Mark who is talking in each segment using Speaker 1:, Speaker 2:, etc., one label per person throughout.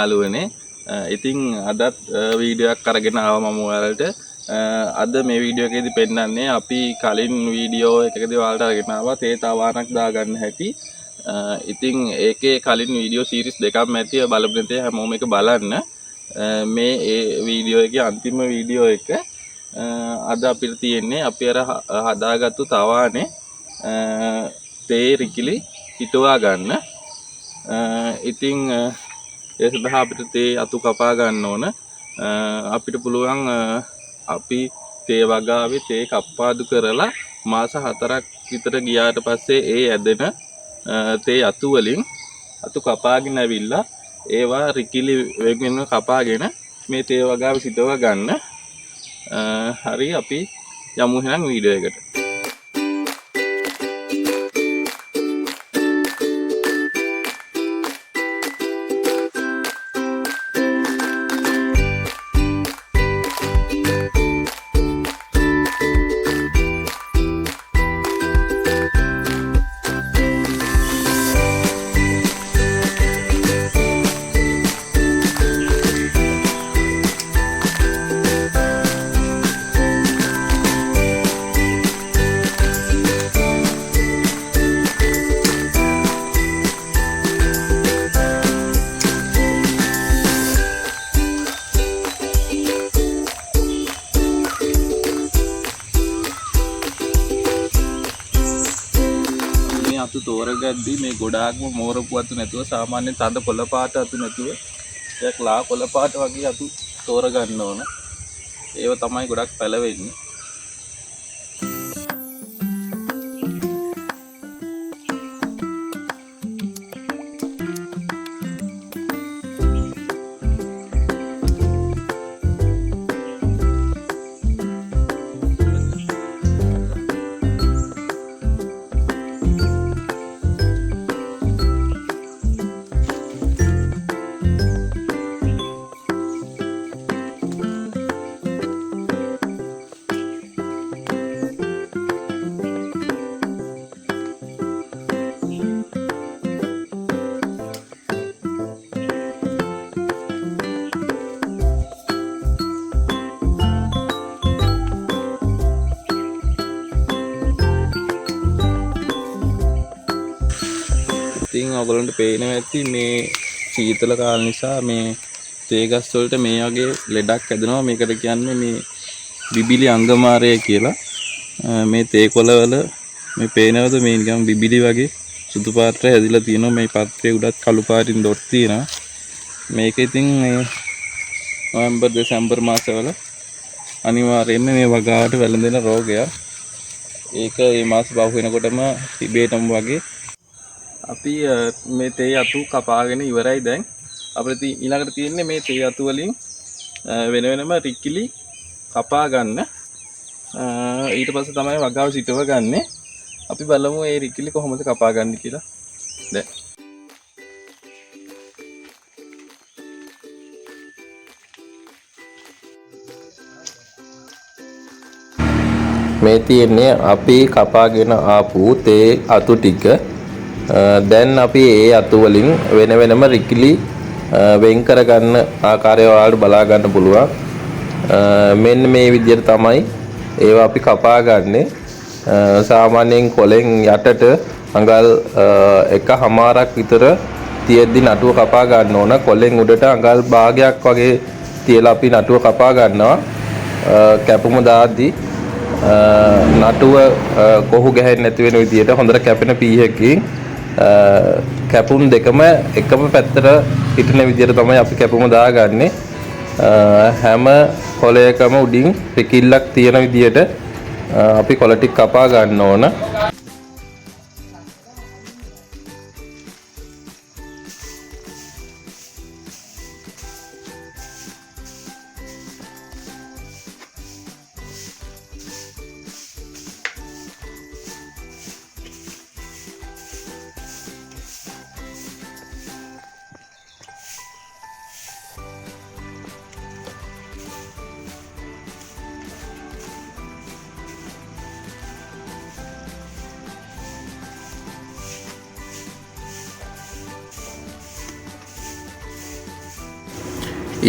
Speaker 1: යාළුවනේ. ඉතින් අදත් වීඩියෝ එකක් අරගෙන ආවා මම ඔයාලට. අද මේ වීඩියෝ එකේදී පෙන්නන්නේ අපි කලින් වීඩියෝ එකකදී ඔයාලට අරගෙන ආවා තේ තවානක් දාගන්න හැටි. ඉතින් ඒකේ කලින් වීඩියෝ සීරීස් දෙකක්ම ඇති. බලපු නැතේ හැමෝම එක බලන්න. මේ වීඩියෝ එකේ අන්තිම වීඩියෝ එක අද අපිට තියෙන්නේ අපි අර හදාගත්තු තවානේ තේ රිකිලි හිටවා ගන්න. ඉතින් ඒ සඳහා අපිට තේ අතු කපා ගන්න ඕන. අපිට පුළුවන් අපි තේ වගාවේ තේ කප්පාදු කරලා මාස 4ක් විතර ගියාට පස්සේ ඒ ඇදෙන තේ අතු වලින් අතු කපාගෙන ඇවිල්ලා ඒවා රිකිලි වෙන කපාගෙන මේ තේ වගාවේ සිටව ගන්න. හරි අපි යමු එහෙනම් වීඩියෝ එකට. අතු තෝරගද්දී මේ ගොඩාක්ම මෝරපු අතු නැතුව සාමාන්‍ය තද කොළ පාට අතු නැතුව ටිකක් ලා කොළ පාට වගේ අතු තෝරගන්න ඕන. ඒව තමයි ගොඩක් පැලවෙන්නේ. ඉතින් ඔයගොල්ලන්ට පේනවා ඇති මේ සීතල කාල නිසා මේ තේ ගස් වලට මේ වගේ ලෙඩක් හැදෙනවා. මේකට කියන්නේ මේ බිබිලි අංගමාරය කියලා. මේ තේ කොළවල මේ පේනවද මේ නිකන් බිබිලි වගේ සුදු පාටට හැදිලා තියෙනවා. මේ පත්‍රයේ උඩත් කළු පාටින් ඩොට් තියෙනවා. මේක ඉතින් මේ නොවැම්බර් දෙසැම්බර් මාසවල අනිවාර්යයෙන්ම මේ වගාවට වැළඳෙන රෝගයක්. ඒක මේ මාස බහුව වෙනකොටම තිබේටම වගේ අපි මේ තේ අතු කපාගෙන ඉවරයි. දැන් අපිට ඊළඟට තියෙන්නේ මේ තේ අතු වලින් වෙන වෙනම රිකිලි කපා ගන්න. ඊට පස්සේ තමයි වගාව සිටව ගන්න. අපි බලමු මේ රිකිලි කොහොමද කපා ගන්න කියලා. දැන්
Speaker 2: මේ තියෙන්නේ අපි කපාගෙන ආපු තේ අතු ටික. දැන් අපි ඒ අතු වලින් වෙන වෙනම රිකිලි වෙන් කරගන්න ආකාරය ඔයාලට බලා ගන්න පුළුවන්. මෙන්න මේ විදිහට තමයි ඒවා අපි කපා ගන්නෙ. සාමාන්‍යයෙන් කොලෙන් යටට අඟල් 1.5ක් විතර තියෙද්දි නටුව කපා ගන්න ඕන. කොලෙන් උඩට අඟල් භාගයක් වගේ තියලා අපි නටුව කපා ගන්නවා. කැපුම දාද්දි නටුව කොහු ගැහෙන්නේ නැති වෙන විදිහට හොඳට කැපෙන පීහකින් කැපුම් දෙකම එකම පැත්තට හිටින විදිහට තමයි අපි කැපුම දාගන්නේ. හැම කොලයකම උඩින් පිකිල්ලක් තියෙන විදිහට අපි කොළ ටික කපා ගන්න ඕන.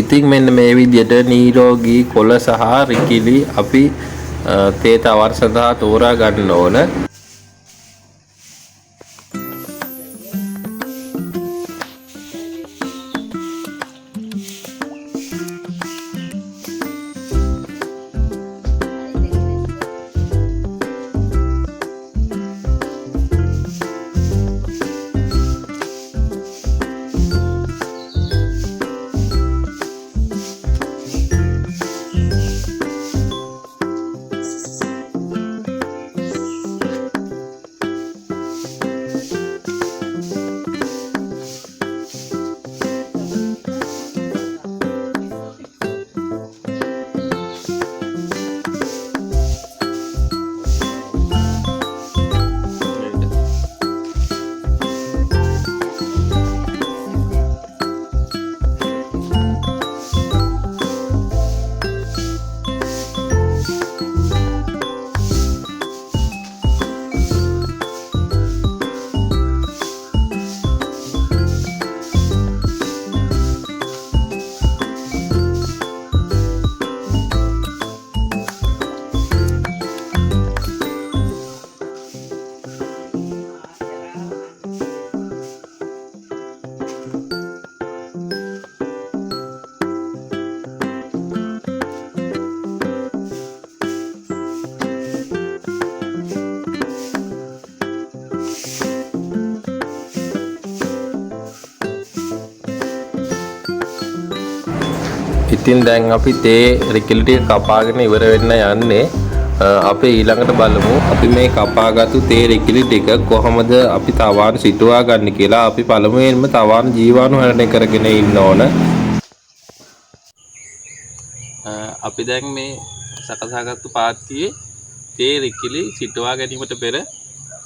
Speaker 2: ඉතින් මෙන්න මේ විදිහට නිරෝගී කොළ සහ රිකිලි අපි තේ තවර සඳහා තෝරා ගන්න ඕන. ඉතින් දැන් අපි තේ රිකිලි ටික කපාගෙන ඉවර වෙන්න යන්නේ. අපි ඊළඟට බලමු අපි මේ කපාගත්තු තේ රිකිලි ටික කොහොමද අපි තවාන සිටුවා ගන්න කියලා. අපි පළමුවෙන්ම තවාන ජීවාණු හරණය කරගෙන ඉන්න ඕන. අපි දැන් මේ සකසාගත්තු පාත්තියේ තේ රිකිලි සිටුවා ගැනීමට පෙර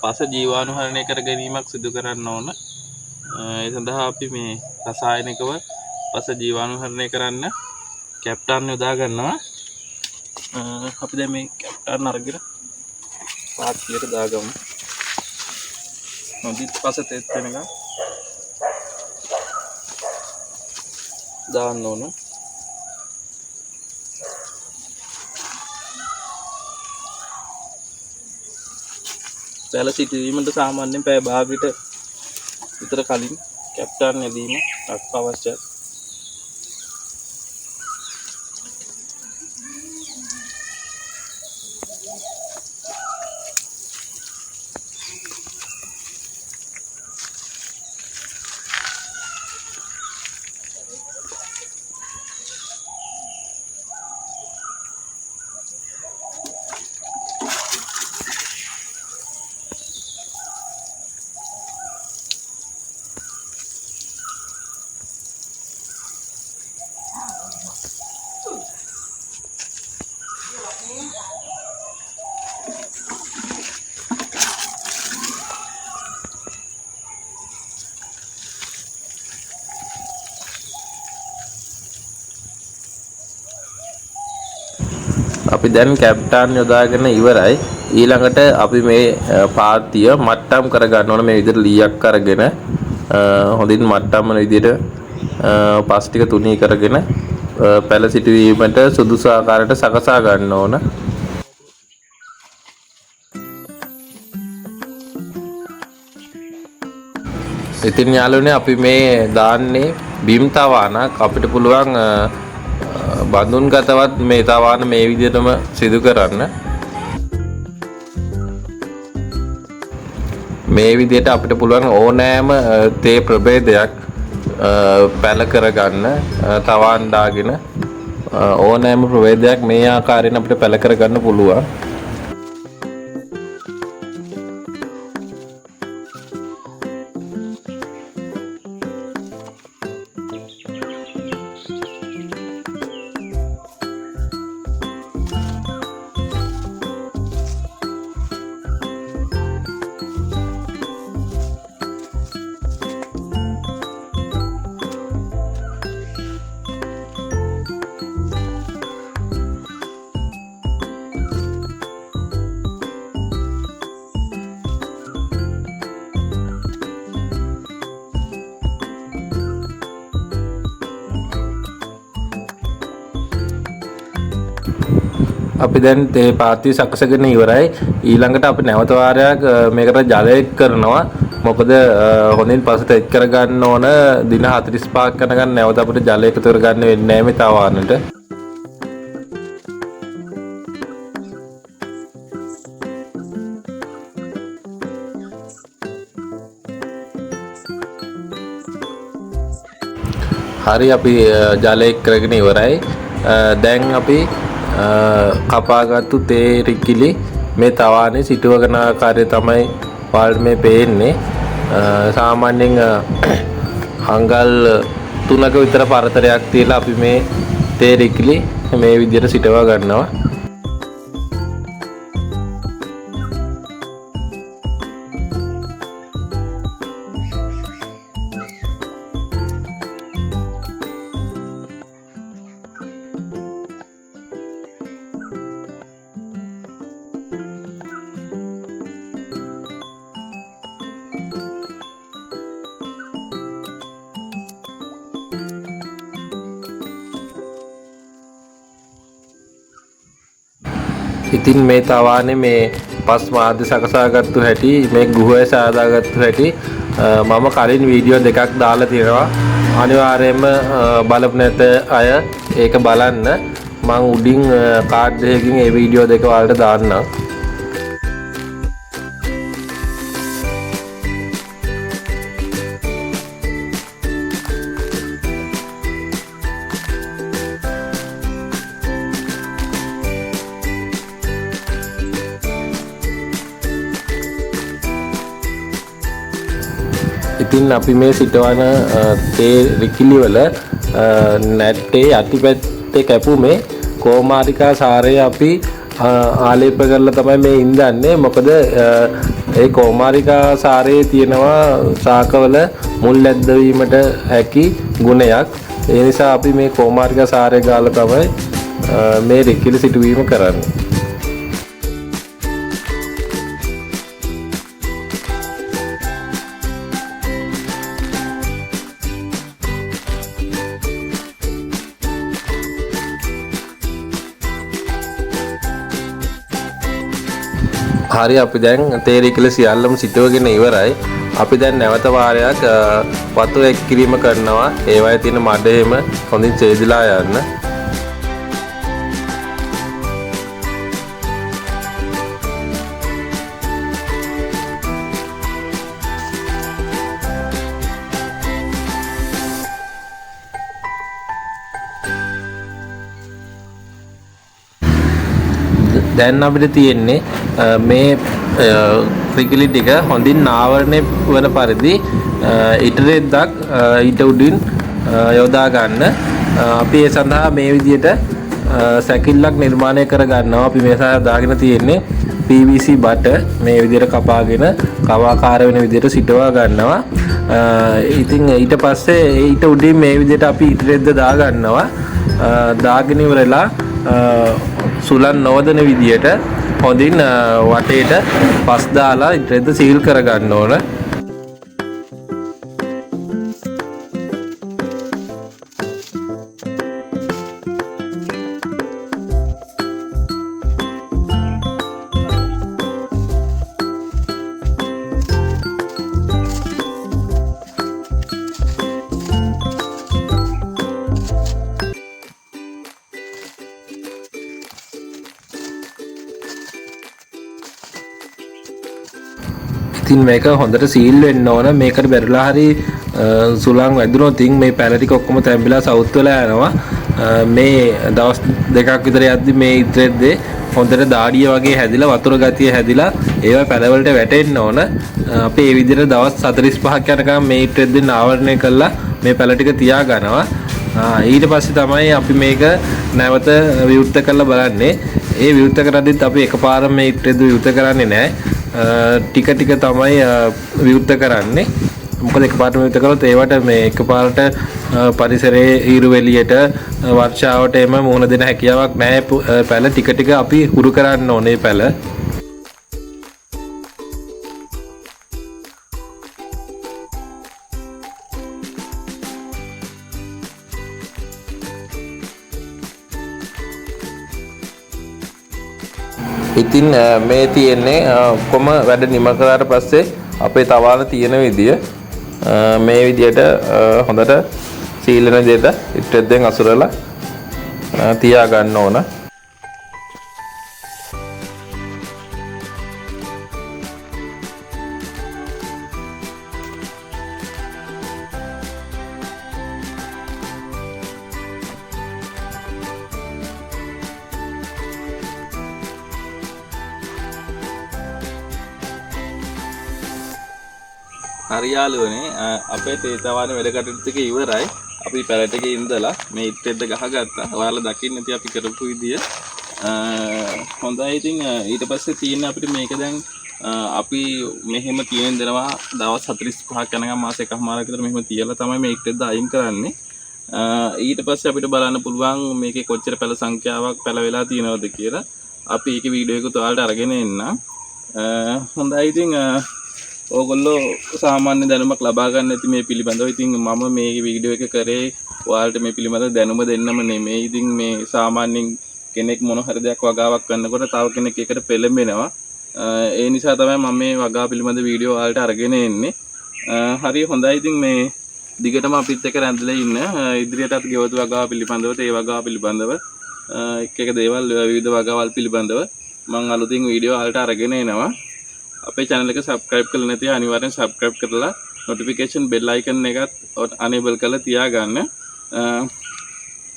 Speaker 2: පස ජීවාණු හරණය කර ගැනීමක් සිදු කරන්න ඕන. ඒ සඳහා අපි මේ රසායනිකව පස ජීවාණු හරණය කරන්න කැප්ටන් යොදා ගන්නවා. අපි දැන් මේ කැප්ටන් අරගෙන පාත්තියට දාගමු. නොදිත් පස තෙත් වෙනකම් දාන්න ඕන. පැල සිටීමට සාමාන්‍යයෙන් පැය භාගයට විතර කලින් කැප්ටන් යදීම අවශ්‍යයි. අපි දැන් කැප්ටන් යොදාගෙන ඉවරයි. ඊළඟට අපි මේ පාත්තිය මට්ටම් කර ගන්න ඕන. මේ විදිහට ලීයක් අරගෙන හොඳින් මට්ටම් වෙන විදිහට පස් ටික තුනී කරගෙන පැල සිටුවීමට සුදුසු ආකාරයට සකසා ගන්න ඕන. ඉතින් යාළුවනේ අපි මේ දාන්නේ බිම් තවානක්. අපිට පුළුවන් බඳුන් ගතවත් මේ තවාන මේ විදිහටම සිදු කරන්න. මේ විදිහට අපිට පුළුවන් ඕනෑම තේ ප්‍රභේදයක් පැල කරගන්න. තවාන් දාගෙන ඕනෑම ප්‍රභේදයක් මේ ආකාරයෙන් අපිට පැල කරගන්න පුළුවන්. අපි දැන් තේ පාත්‍ය සකසගෙන ඉවරයි. ඊළඟට අපි නැවත වාරයක් මේකට ජලය කරනවා. මොකද හොඳින් පසට එක් කරගන්න ඕන දින 45ක් යනකම් නැවත අපිට ජලය එකතු කරගන්න වෙන්නේ නැහැ මේ තවානට. හරි අපි ජලය එක් කරගෙන ඉවරයි. දැන් අපි කපාගත්තු තේ රිකිලි මේ තවානේ සිටුවගෙන ආකාරය තමයි ඔයාලට මේ පේන්නේ. සාමාන්‍යයෙන් අඟල් 3ක විතර පරතරයක් තියලා අපි මේ තේ රිකිලි මේ විදිහට සිටවා ගන්නවා. ඉතින් මේ තවානේ මේ පස් මාධ්‍ය සකසාගත්තු හැටි මේ ගුහය සාදාගත්තු හැටි මම කලින් වීඩියෝ දෙකක් දාලා තියෙනවා. අනිවාර්යයෙන්ම බලපු නැත අය ඒක බලන්න. මම උඩින් කාඩ් එකකින් ඒ වීඩියෝ දෙක ඔයාලට දාන්නම්. ඉතින් අපි මේ සිටවන තේ රිකිලි වල නැට්ටේ යටිපැත්තේ කැපුමේ කෝමාරිකා සාරය අපි ආලේප කරලා තමයි මේ ඉඳන්නේ. මොකද ඒ කෝමාරිකා සාරයේ තියෙනවා ශාකවල මුල් ඇද්දවීමට හැකි ගුණයක්. ඒ නිසා අපි මේ කෝමාරිකා සාරය ගාලා තමයි මේ රිකිලි සිටුවීම කරන්නේ. හරි අපි දැන් තේ රිකිලි සියල්ලම සිටවගෙන ඉවරයි. අපි දැන් නැවත වාරයක් වතු එක් කිරීම කරනවා. ඒවයේ තියෙන මඩ එහෙම හොඳින් සේදිලා යන්න. දැන් අපිට තියෙන්නේ මේ රිකිලි ටික හොඳින් ආවරණය වන පරිදි ඊට රෙද්දක් ඊට උඩින් යොදා ගන්න. අපි ඒ සඳහා මේ විදිහට සැකිල්ලක් නිර්මාණය කර ගන්නවා. අපි මේ සඳහා දාගෙන තියෙන්නේ PVC බට මේ විදිහට කපාගෙන කවාකාර වෙන විදිහට සිටවා ගන්නවා. ඉතින් ඊට පස්සේ ඊට උඩින් මේ විදිහට අපි ඊට රෙද්ද දා ගන්නවා. දාගෙන ඉවරලා සුලන් නොවදන විදියට හොඳින් වටේට පස් දාලා ඊට රෙද්ද සීල් කර ගන්න ඕන. ඉතින් මේක හොඳට සීල් වෙන්න ඕන. මේකට බැරිලා හරි සුළං වැදුනොත් මේ පැල ටික ඔක්කොම තැඹිලා සවුත් වෙලා යනවා. මේ දවස් දෙකක් විතර යද්දි මේ ඉත්‍රෙද්දේ හොඳට දාඩිය වගේ හැදිලා වතුර ගතිය හැදිලා ඒවා පැල වලට වැටෙන්න ඕන. අපි මේ විදිහට දවස් 45ක් යනකම් මේ ඉත්‍රෙද්දෙන් ආවරණය කරලා මේ පැල ටික තියා ගන්නවා. ඊට පස්සේ තමයි අපි මේක නැවත විවෘත කරලා බලන්නේ. ඒ විවෘත කරද්දිත් අපි එකපාරම මේ ඉත්‍රෙද්ද විවෘත කරන්නේ නැහැ. ටික ටික තමයි විවෘත කරන්නේ. මොකද එකපාරටම විවෘත කළොත් ඒවට මේ එකපාරට පරිසරයේ ඊරු එළියට වර්ෂාවට එම මුහුණ දෙන හැකියාවක් නැහැ. පැල ටික ටික අපි හුරු කරන්න ඕනේ පැල. ඉතින් මේ තියෙන්නේ කොම වැඩ නිම කරාට පස්සේ අපේ තවාල තියෙන විදිය මේ විදියට හොඳට සීලන දෙයට ඉට්ටෙද්දෙන් අසුරලා තියා ගන්න ඕන.
Speaker 1: හරියාලුවනේ අපේ තේතවාන වැඩ කටයුතු ටික ඉවරයි. අපි පැලට එකේ ඉඳලා මේ ඉට්ටෙද්ද ගහගත්තා. ඔයාලා දකින්න ඉතින් අපි කරපු විදිය. හොඳයි. ඉතින් ඊට පස්සේ තියෙන අපිට මේක දැන් අපි මෙහෙම තියෙන දෙනවා දවස් 45ක් යනකම් මාස එකමාරක් විතර මෙහෙම තියලා තමයි මේ ඉට්ටෙද්ද අයින් කරන්නේ. ඊට පස්සේ අපිට බලන්න පුළුවන් මේකේ කොච්චර පැල සංඛ්‍යාවක් පැල වෙලා තියෙනවද කියලා. අපි ඒකේ වීඩියෝ එකකුත් ඔයාලට අරගෙන එන්න. හොඳයි. ඉතින් ඕගොල්ලෝ සාමාන්‍ය දැනුමක් ලබා ගන්න ඇති මේ පිළිබඳව. ඉතින් මම මේ වීඩියෝ එක කරේ ඔයාලට මේ පිළිබඳව දැනුම දෙන්නම නෙමෙයි. ඉතින් මේ සාමාන්‍යයෙන් කෙනෙක් මොන හරි දෙයක් වගාවක් කරනකොට තව කෙනෙක් ඒකට පෙළඹෙනවා. ඒ නිසා තමයි මම මේ වගා පිළිබඳ වීඩියෝ ඔයාලට අරගෙන එන්නේ. හරි හොඳයි. ඉතින් මේ දිගටම අපිත් එක්ක රැඳිලා ඉන්න. ඉදිරියටත් ගෙවතු වගාව පිළිබඳව, තේ වගාව පිළිබඳව එක දේවල් විවිධ වගාවල් පිළිබඳව මම අලුතින් වීඩියෝ ඔයාලට අරගෙන එනවා. අපේ channel එක subscribe කරලා නැති අනිවාර්යෙන් subscribe කරලා notification bell icon එකත් enable කරලා තියාගන්න.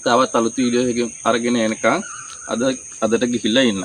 Speaker 1: තවත් අලුත් වීඩියෝ එකකින් අරගෙන එනකන් අදට ගිහිල්ලා ඉන්න.